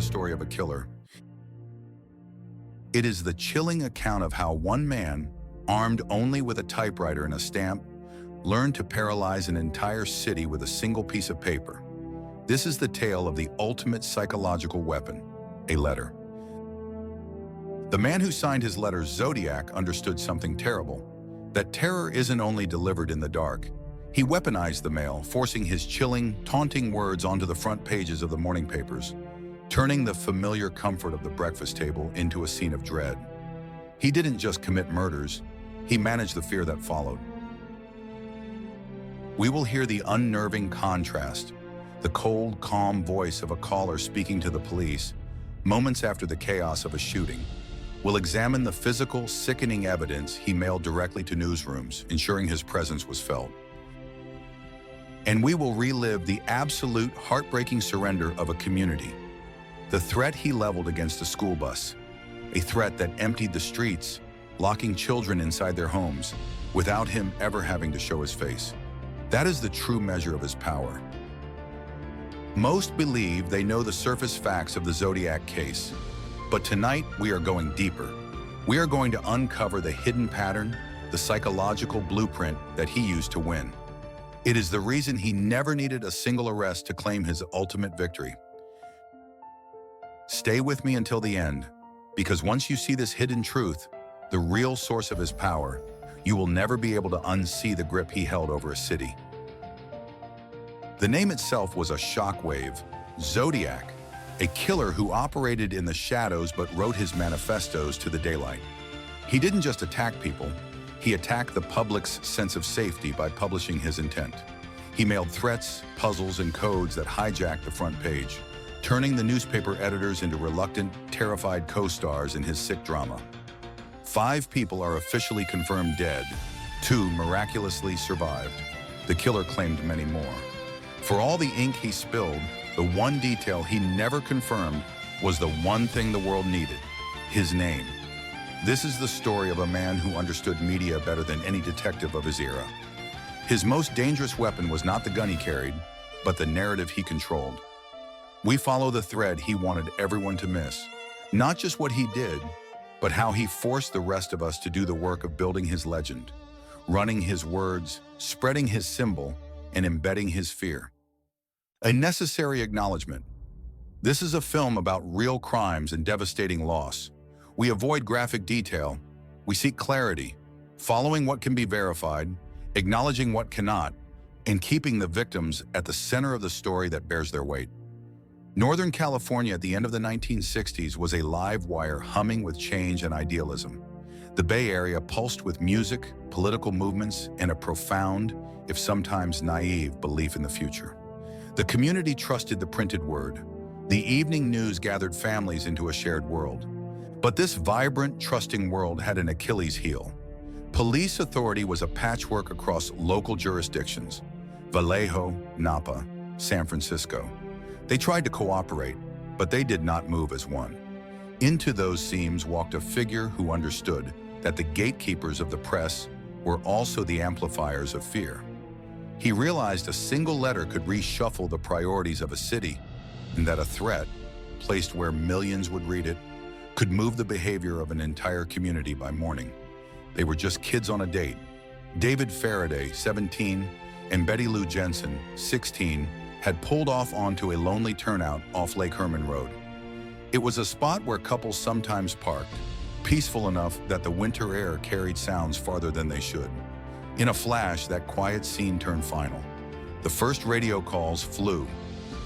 story of a killer. It is the chilling account of how one man, armed only with a typewriter and a stamp, learned to paralyze an entire city with a single piece of paper. This is the tale of the ultimate psychological weapon, a letter. The man who signed his letter Zodiac understood something terrible. That terror isn't only delivered in the dark. He weaponized the mail, forcing his chilling, taunting words onto the front pages of the morning papers, turning the familiar comfort of the breakfast table into a scene of dread. He didn't just commit murders, he managed the fear that followed. We will hear the unnerving contrast, the cold, calm voice of a caller speaking to the police, moments after the chaos of a shooting. We'll examine the physical, sickening evidence he mailed directly to newsrooms, ensuring his presence was felt. And we will relive the absolute, heartbreaking surrender of a community. The threat he leveled against a school bus, a threat that emptied the streets, locking children inside their homes, without him ever having to show his face. That is the true measure of his power. Most believe they know the surface facts of the Zodiac case, but tonight we are going deeper. We are going to uncover the hidden pattern, the psychological blueprint that he used to win. It is the reason he never needed a single arrest to claim his ultimate victory. Stay with me until the end, because once you see this hidden truth, the real source of his power, you will never be able to unsee the grip he held over a city. The name itself was a shockwave, Zodiac, a killer who operated in the shadows but wrote his manifestos to the daylight. He didn't just attack people, he attacked the public's sense of safety by publishing his intent. He mailed threats, puzzles, and codes that hijacked the front page, turning the newspaper editors into reluctant, terrified co-stars in his sick drama. 5 people are officially confirmed dead, 2 miraculously survived. The killer claimed many more. For all the ink he spilled, the one detail he never confirmed was the one thing the world needed: his name. This is the story of a man who understood media better than any detective of his era. His most dangerous weapon was not the gun he carried, but the narrative he controlled. We follow the thread he wanted everyone to miss, not just what he did, but how he forced the rest of us to do the work of building his legend, running his words, spreading his symbol, and embedding his fear. A necessary acknowledgement. This is a film about real crimes and devastating loss. We avoid graphic detail. We seek clarity, following what can be verified, acknowledging what cannot, and keeping the victims at the center of the story that bears their weight. Northern California at the end of the 1960s was a live wire humming with change and idealism. The Bay Area pulsed with music, political movements, and a profound, if sometimes naive, belief in the future. The community trusted the printed word. The evening news gathered families into a shared world. But this vibrant, trusting world had an Achilles heel. Police authority was a patchwork across local jurisdictions: Vallejo, Napa, San Francisco. They tried to cooperate, but they did not move as one. Into those seams walked a figure who understood that the gatekeepers of the press were also the amplifiers of fear. He realized a single letter could reshuffle the priorities of a city, and that a threat, placed where millions would read it, could move the behavior of an entire community by morning. They were just kids on a date. David Faraday, 17, and Betty Lou Jensen, 16, had pulled off onto a lonely turnout off Lake Herman Road. It was a spot where couples sometimes parked, peaceful enough that the winter air carried sounds farther than they should. In a flash, that quiet scene turned final. The first radio calls flew.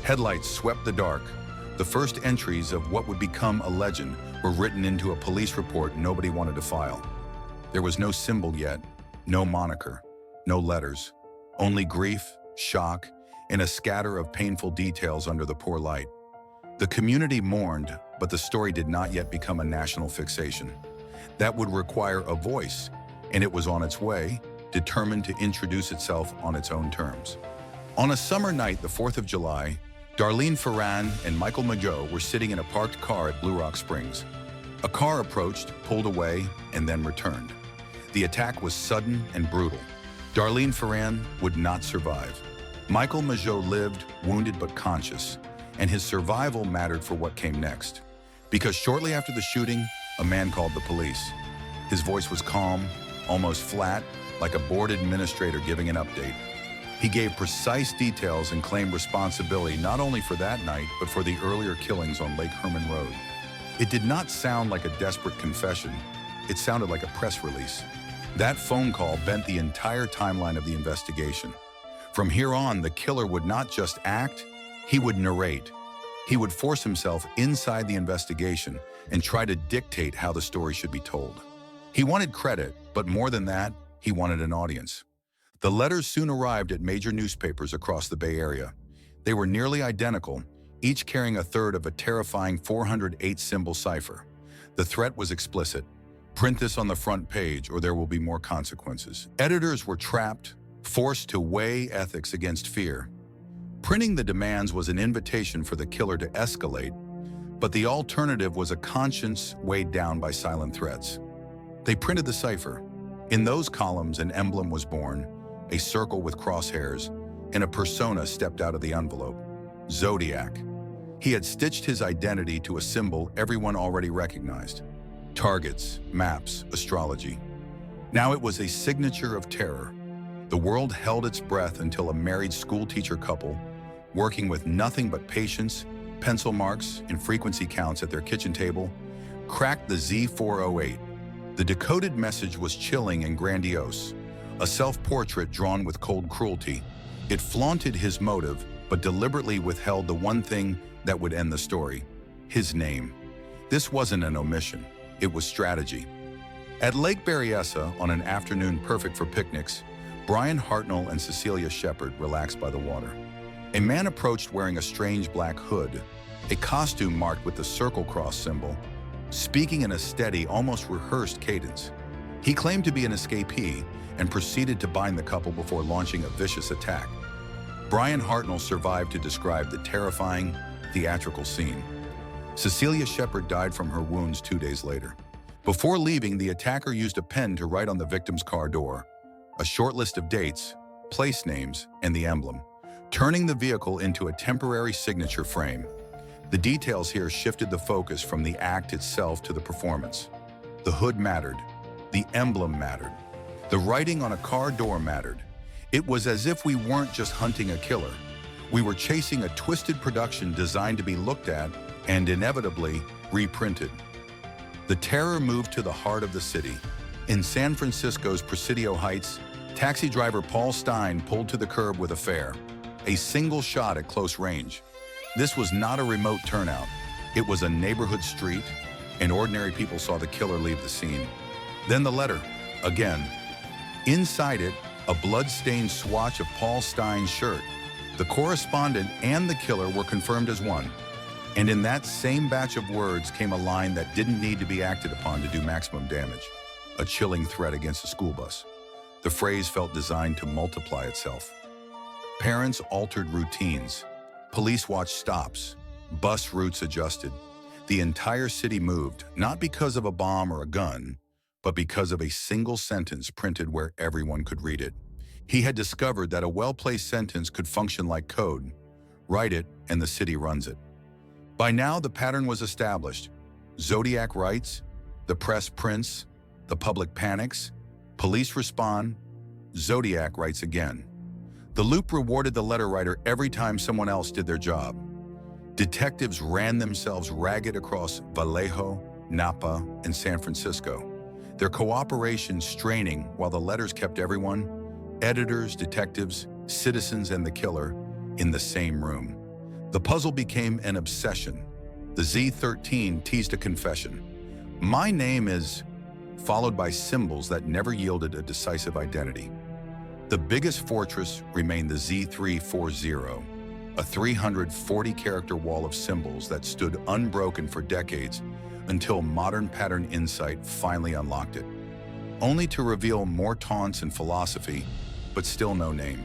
Headlights swept the dark. The first entries of what would become a legend were written into a police report nobody wanted to file. There was no symbol yet, no moniker, no letters, only grief, shock, and a scatter of painful details under the poor light. The community mourned, but the story did not yet become a national fixation. That would require a voice, and it was on its way, determined to introduce itself on its own terms. On a summer night, the 4th of July, Darlene Ferran and Michael Mageau were sitting in a parked car at Blue Rock Springs. A car approached, pulled away, and then returned. The attack was sudden and brutal. Darlene Ferran would not survive. Michael Mageau lived, wounded but conscious, and his survival mattered for what came next. Because shortly after the shooting, a man called the police. His voice was calm, almost flat, like a bored administrator giving an update. He gave precise details and claimed responsibility not only for that night, but for the earlier killings on Lake Herman Road. It did not sound like a desperate confession. It sounded like a press release. That phone call bent the entire timeline of the investigation. From here on, the killer would not just act, he would narrate. He would force himself inside the investigation and try to dictate how the story should be told. He wanted credit, but more than that, he wanted an audience. The letters soon arrived at major newspapers across the Bay Area. They were nearly identical, each carrying a third of a terrifying 408-symbol cipher. The threat was explicit. Print this on the front page or there will be more consequences. Editors were trapped, forced to weigh ethics against fear. Printing the demands was an invitation for the killer to escalate, but the alternative was a conscience weighed down by silent threats. They printed the cipher. In those columns, an emblem was born, a circle with crosshairs, and a persona stepped out of the envelope. Zodiac. He had stitched his identity to a symbol everyone already recognized. Targets, maps, astrology. Now it was a signature of terror. The world held its breath until a married schoolteacher couple, working with nothing but patience, pencil marks, and frequency counts at their kitchen table, cracked the Z408. The decoded message was chilling and grandiose, a self-portrait drawn with cold cruelty. It flaunted his motive, but deliberately withheld the one thing that would end the story: his name. This wasn't an omission, it was strategy. At Lake Berryessa, on an afternoon perfect for picnics, Brian Hartnell and Cecilia Shepard relaxed by the water. A man approached wearing a strange black hood, a costume marked with the circle cross symbol, speaking in a steady, almost rehearsed cadence. He claimed to be an escapee and proceeded to bind the couple before launching a vicious attack. Brian Hartnell survived to describe the terrifying, theatrical scene. Cecilia Shepard died from her wounds 2 days later. Before leaving, the attacker used a pen to write on the victim's car door a short list of dates, place names, and the emblem, turning the vehicle into a temporary signature frame. The details here shifted the focus from the act itself to the performance. The hood mattered. The emblem mattered. The writing on a car door mattered. It was as if we weren't just hunting a killer. We were chasing a twisted production designed to be looked at and inevitably reprinted. The terror moved to the heart of the city. In San Francisco's Presidio Heights, taxi driver Paul Stein pulled to the curb with a fare, a single shot at close range. This was not a remote turnout. It was a neighborhood street, and ordinary people saw the killer leave the scene. Then the letter, again. Inside it, a blood-stained swatch of Paul Stein's shirt. The correspondent and the killer were confirmed as one. And in that same batch of words came a line that didn't need to be acted upon to do maximum damage. A chilling threat against a school bus. The phrase felt designed to multiply itself. Parents altered routines. Police watched stops. Bus routes adjusted. The entire city moved, not because of a bomb or a gun, but because of a single sentence printed where everyone could read it. He had discovered that a well-placed sentence could function like code. Write it, and the city runs it. By now, the pattern was established. Zodiac writes, the press prints, the public panics, police respond, Zodiac writes again. The loop rewarded the letter writer every time someone else did their job. Detectives ran themselves ragged across Vallejo, Napa, and San Francisco, their cooperation straining while the letters kept everyone, editors, detectives, citizens, and the killer, in the same room. The puzzle became an obsession. The Z13 teased a confession. My name is, followed by symbols that never yielded a decisive identity. The biggest fortress remained the Z340, a 340-character wall of symbols that stood unbroken for decades until modern pattern insight finally unlocked it, only to reveal more taunts and philosophy, but still no name.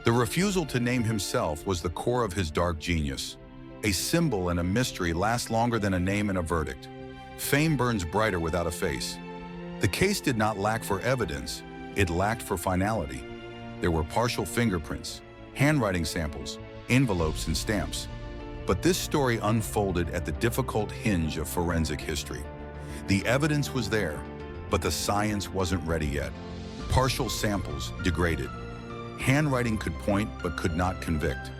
The refusal to name himself was the core of his dark genius. A symbol and a mystery last longer than a name and a verdict. Fame burns brighter without a face. The case did not lack for evidence, it lacked for finality. There were partial fingerprints, handwriting samples, envelopes, and stamps. But this story unfolded at the difficult hinge of forensic history. The evidence was there, but the science wasn't ready yet. Partial samples degraded. Handwriting could point but could not convict.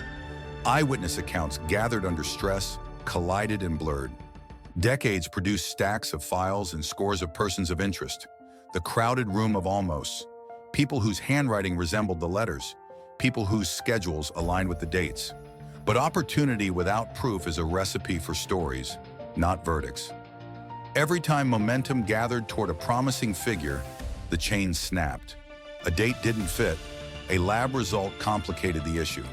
Eyewitness accounts gathered under stress collided and blurred. Decades produced stacks of files and scores of persons of interest. The crowded room of almosts. People whose handwriting resembled the letters. People whose schedules aligned with the dates. But opportunity without proof is a recipe for stories, not verdicts. Every time momentum gathered toward a promising figure, the chain snapped. A date didn't fit. A lab result complicated the issue.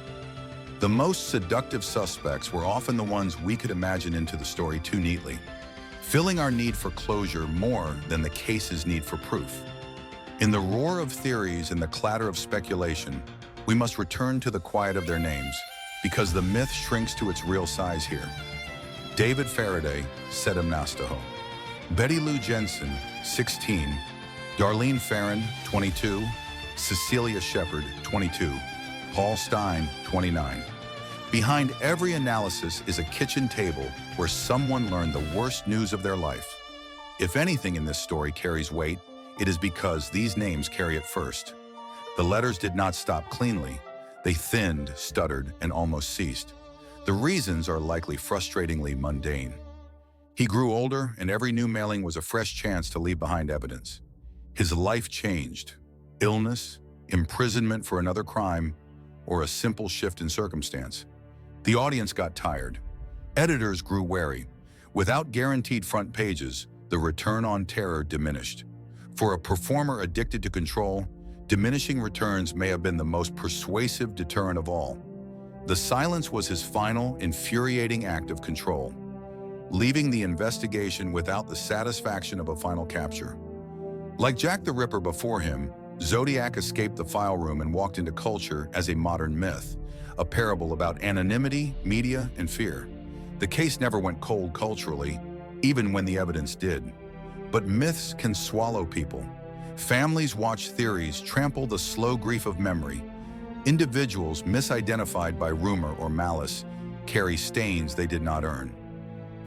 The most seductive suspects were often the ones we could imagine into the story too neatly, filling our need for closure more than the case's need for proof. In the roar of theories and the clatter of speculation, we must return to the quiet of their names, because the myth shrinks to its real size here. David Faraday, sedum nastaho. Betty Lou Jensen, 16. Darlene Farron, 22. Cecilia Shepard, 22. Paul Stein, 29. Behind every analysis is a kitchen table where someone learned the worst news of their life. If anything in this story carries weight, it is because these names carry it first. The letters did not stop cleanly. They thinned, stuttered, and almost ceased. The reasons are likely frustratingly mundane. He grew older, and every new mailing was a fresh chance to leave behind evidence. His life changed. Illness, imprisonment for another crime, or a simple shift in circumstance. The audience got tired. Editors grew wary. Without guaranteed front pages, the return on terror diminished. For a performer addicted to control, diminishing returns may have been the most persuasive deterrent of all. The silence was his final, infuriating act of control, leaving the investigation without the satisfaction of a final capture. Like Jack the Ripper before him, Zodiac escaped the file room and walked into culture as a modern myth, a parable about anonymity, media, and fear. The case never went cold culturally, even when the evidence did. But myths can swallow people. Families watch theories trample the slow grief of memory. Individuals misidentified by rumor or malice carry stains they did not earn.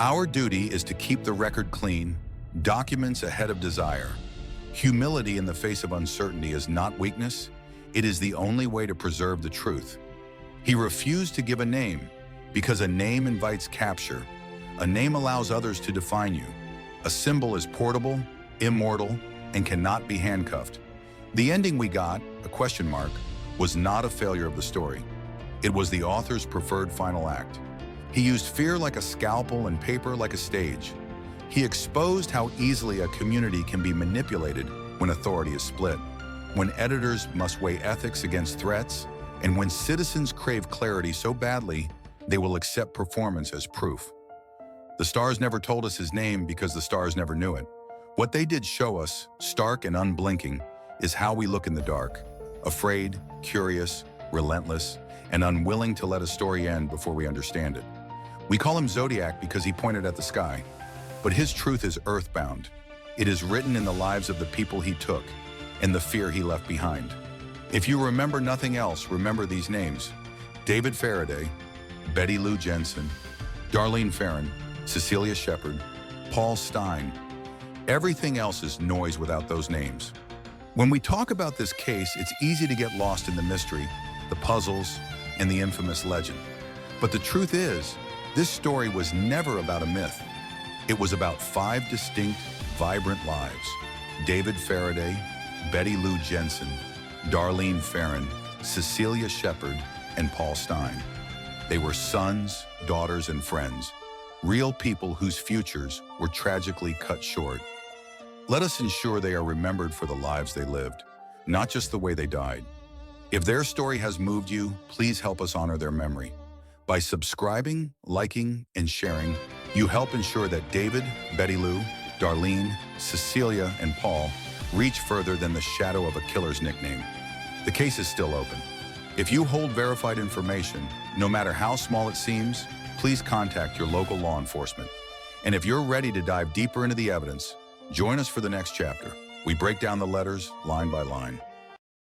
Our duty is to keep the record clean, documents ahead of desire. Humility in the face of uncertainty is not weakness. It is the only way to preserve the truth. He refused to give a name because a name invites capture. A name allows others to define you. A symbol is portable, immortal, and cannot be handcuffed. The ending we got, a question mark, was not a failure of the story. It was the author's preferred final act. He used fear like a scalpel and paper like a stage. He exposed how easily a community can be manipulated when authority is split, when editors must weigh ethics against threats, and when citizens crave clarity so badly they will accept performance as proof. The stars never told us his name because the stars never knew it. What they did show us, stark and unblinking, is how we look in the dark, afraid, curious, relentless, and unwilling to let a story end before we understand it. We call him Zodiac because he pointed at the sky. But his truth is earthbound. It is written in the lives of the people he took and the fear he left behind. If you remember nothing else, remember these names: David Faraday, Betty Lou Jensen, Darlene Farron, Cecilia Shepard, Paul Stein. Everything else is noise without those names. When we talk about this case, it's easy to get lost in the mystery, the puzzles, and the infamous legend. But the truth is, this story was never about a myth. It was about 5 distinct, vibrant lives: David Faraday, Betty Lou Jensen, Darlene Farron, Cecilia Shepard, and Paul Stein. They were sons, daughters, and friends, real people whose futures were tragically cut short. Let us ensure they are remembered for the lives they lived, not just the way they died. If their story has moved you, please help us honor their memory. By subscribing, liking, and sharing, you help ensure that David, Betty Lou, Darlene, Cecilia, and Paul reach further than the shadow of a killer's nickname. The case is still open. If you hold verified information, no matter how small it seems, please contact your local law enforcement. And if you're ready to dive deeper into the evidence, join us for the next chapter. We break down the letters line by line.